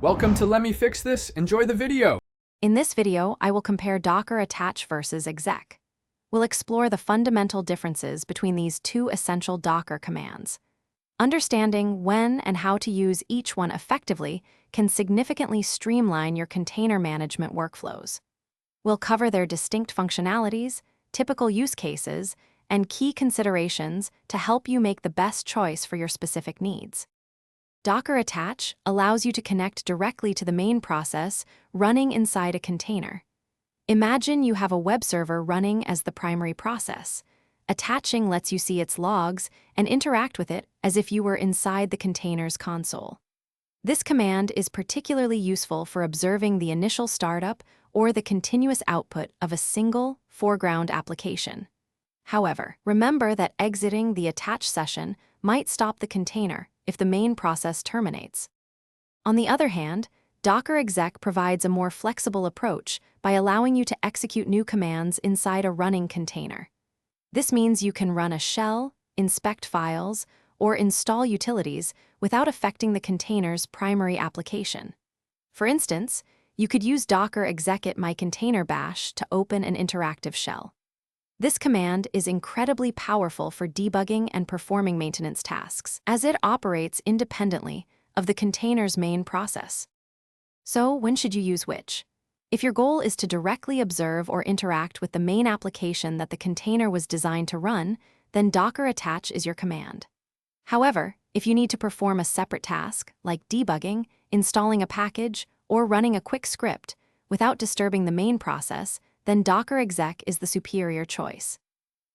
Welcome to Let Me Fix This. Enjoy the video. In this video, I will compare Docker attach versus exec. We'll explore the fundamental differences between these two essential Docker commands. Understanding when and how to use each one effectively can significantly streamline your container management workflows. We'll cover their distinct functionalities, typical use cases, and key considerations to help you make the best choice for your specific needs. Docker attach allows you to connect directly to the main process running inside a container. Imagine you have a web server running as the primary process. Attaching lets you see its logs and interact with it as if you were inside the container's console. This command is particularly useful for observing the initial startup or the continuous output of a single foreground application. However, remember that exiting the attach session might stop the container if the main process terminates. On the other hand, Docker exec provides a more flexible approach by allowing you to execute new commands inside a running container. This means you can run a shell, inspect files, or install utilities without affecting the container's primary application. For instance, you could use Docker execit mycontainer bash to open an interactive shell. This command is incredibly powerful for debugging and performing maintenance tasks, as it operates independently of the container's main process. So, when should you use which? If your goal is to directly observe or interact with the main application that the container was designed to run, then Docker attach is your command. However, if you need to perform a separate task, like debugging, installing a package, or running a quick script, without disturbing the main process, then Docker exec is the superior choice.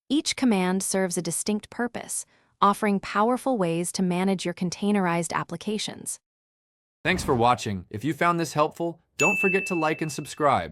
Each command serves a distinct purpose, offering powerful ways to manage your containerized applications. Thanks for watching. If you found this helpful, don't forget to like and subscribe.